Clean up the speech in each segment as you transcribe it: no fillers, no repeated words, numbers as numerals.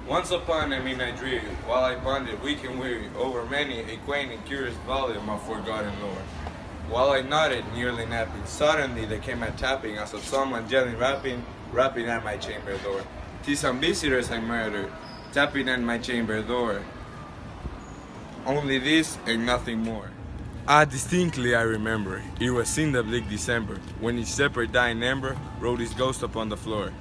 Once upon a midnight dream, while I pondered weak and weary over many a quaint and curious volume of forgotten lore. While I nodded, nearly napping, suddenly there came a tapping as of someone gently rapping at my chamber door. 'Tis some visitors I murdered, tapping at my chamber door. Only this and nothing more. Distinctly I remember, it was in the bleak December, when each separate dying ember wrote his ghost upon the floor.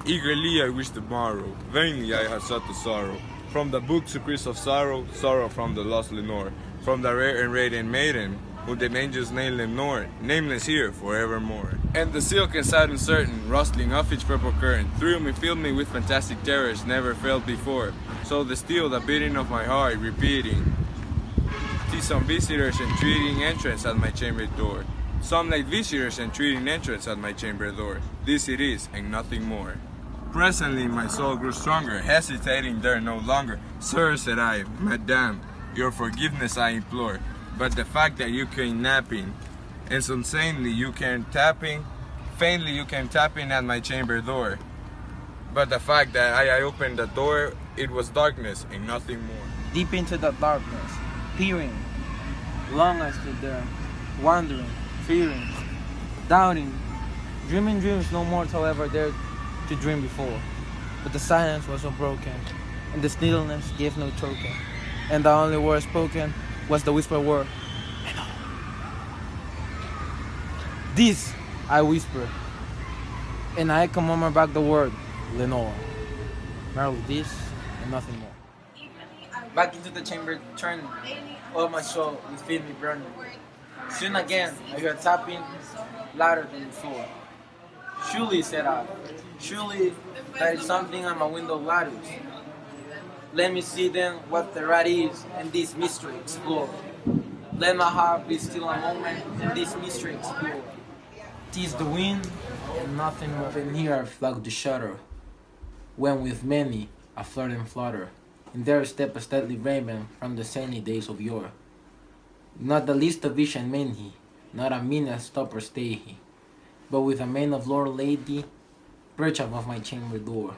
Eagerly I wished the morrow, vainly I had sought the sorrow. From the book secrets of sorrow, sorrow from the lost Lenore, from the rare and radiant maiden, who the angels name them nor, nameless here forevermore. And the silk and sad uncertain, rustling of each purple current, thrilled me, filled me with fantastic terrors never felt before. So the still the beating of my heart repeating, 'tis some visitors entreating entrance at my chamber door. Some like visitors entreating entrance at my chamber door. This it is, and nothing more. Presently my soul grew stronger, hesitating there no longer. Sir, said I, Madame, your forgiveness I implore. But the fact that you came napping, and so insanely you came tapping, faintly you came tapping at my chamber door. But the fact that I opened the door, it was darkness and nothing more. Deep into the darkness, peering, long I stood there, wondering, fearing, doubting, dreaming dreams no mortal ever dared to dream before. But the silence was so broken, and the stillness gave no token, and the only word spoken was the whispered word, "Hello." This I whispered, and I can murmur back the word, Lenore. Merely this and nothing more. Back into the chamber turned, all my soul within me burning. Soon again I heard tapping louder than before. Surely, said I, surely there is something on my window lattice. Let me see then what the rat is, and this mystery explore. Let my heart be still a moment, and this mystery explore. 'Tis the wind, and nothing more. And here flock the shutter, when with many a flirt and flutter, and there stepped a stately raven from the sunny days of yore. Not the least of vision meant he, not a mean stop or stay he, but with a mane of lord lady, perched above my chamber door.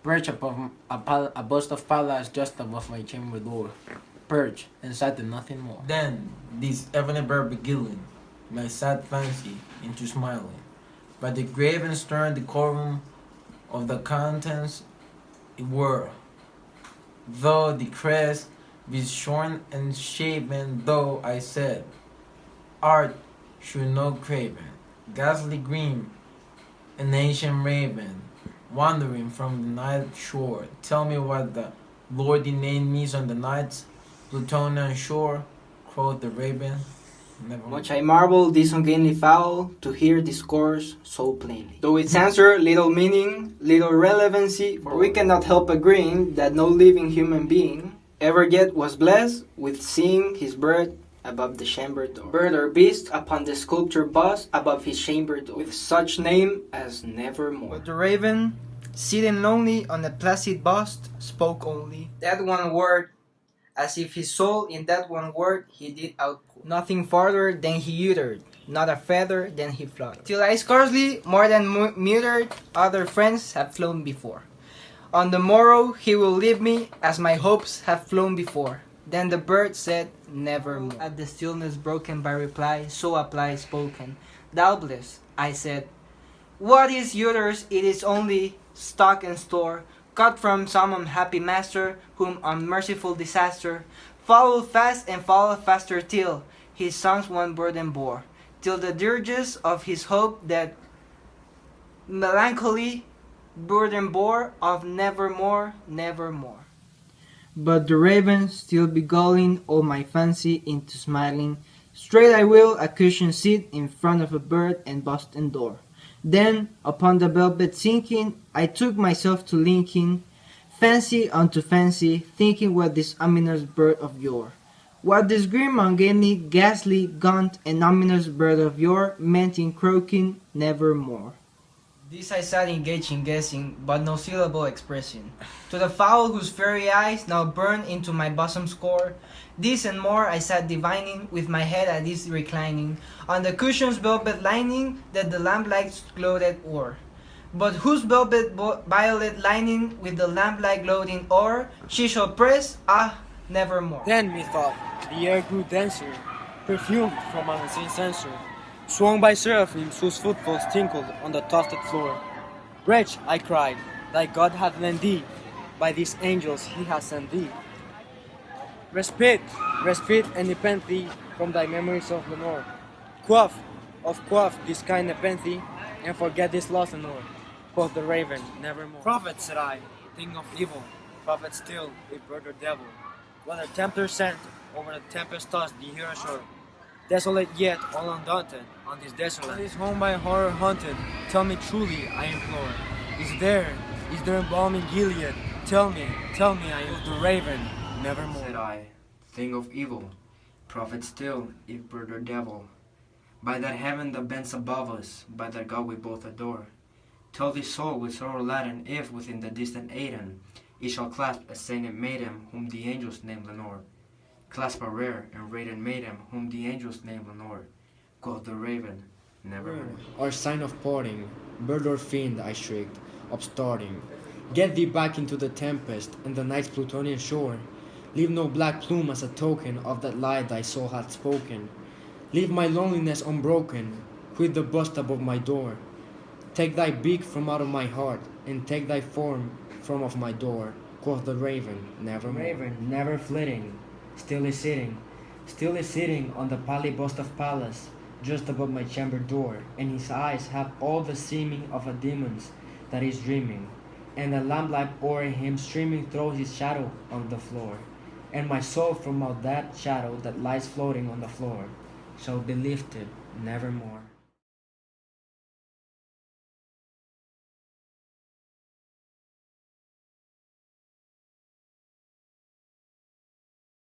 Perched above a bust of Pallas just above my chamber door. Perched and sat and nothing more. Then this heavenly bird beguiling my sad fancy into smiling. By the grave and stern decorum of the contents it were, though the crest be shorn and shaven, though I said, art should no craven, ghastly green, an ancient raven, wandering from the night shore. Tell me what the lordy name means on the night's Plutonian shore, quoth the raven. Never Much I marvel this ungainly fowl to hear discourse so plainly. Though its answer little meaning, little relevancy, for we cannot help agreeing that no living human being ever yet was blessed with seeing his bird above the chamber door. Bird or beast upon the sculpture bust above his chamber door, with such name as nevermore. But the raven, sitting lonely on a placid bust, spoke only that one word, as if his soul in that one word he did outpour. Nothing farther than he uttered, not a feather than he fluttered. Till I scarcely more than muttered, other friends have flown before. On the morrow he will leave me, as my hopes have flown before. Then the bird said, nevermore. At the stillness broken by reply, so apply spoken. Doubtless, I said, what is yours? It is only stock and store, cut from some unhappy master, whom unmerciful disaster followed fast and followed faster till his sons one burden bore, till the dirges of his hope that melancholy burden bore of nevermore, nevermore. But the raven still beguiling all my fancy into smiling, straight I will a cushion sit in front of a bird and bust and door. Then, upon the velvet sinking, I took myself to linking fancy unto fancy, thinking what this ominous bird of yore, what this grim, ungainly, ghastly, gaunt, and ominous bird of yore meant in croaking nevermore. This I sat engaged in guessing, but no syllable expressing. To the fowl whose fairy eyes now burn into my bosom's core, this and more I sat divining, with my head at ease reclining, on the cushion's velvet lining that the lamplight gloated o'er. But whose velvet violet lining with the lamplight gloating o'er she shall press, ah, nevermore. Then, methought, the air grew denser, perfumed from an unseen censer, swung by seraphims whose footfalls tinkled on the tufted floor. Wretch, I cried, thy God hath lent thee, by these angels he hath sent thee. Respite, respite and nepenthe from thy memories of Lenore. Quaff this kind nepenthe, and forget this lost Lenore. Quoth the raven, nevermore. Prophet, said I, think of evil, prophet still, a bird or devil. Whether tempter sent, over the tempest tossed thee here ashore. Desolate yet, all undaunted, on this desolate. This home by horror haunted, tell me truly, I implore. Is there embalming Gilead? Tell me, I am the raven, nevermore. Said I, think of evil, prophet still, if bird or devil. By that heaven that bends above us, by that God we both adore. Tell this soul with sorrow laden, if within the distant Aidenn, it shall clasp a sainted maiden, whom the angels name Lenore. Clasp a rare and radiant maiden, whom the angels name Lenore. Quoth the raven, nevermore. Our sign of parting, bird or fiend, I shrieked, upstarting. Get thee back into the tempest, and the night's Plutonian shore. Leave no black plume as a token of that lie thy soul hath spoken. Leave my loneliness unbroken, quit the bust above my door. Take thy beak from out of my heart, and take thy form from off my door. Quoth the raven, nevermore. Raven, never flitting, still is sitting on the pally bust of Pallas, just above my chamber door, and his eyes have all the seeming of a demon's that is dreaming, and the lamplight o'er him streaming throws his shadow on the floor, and my soul from out that shadow that lies floating on the floor shall be lifted nevermore.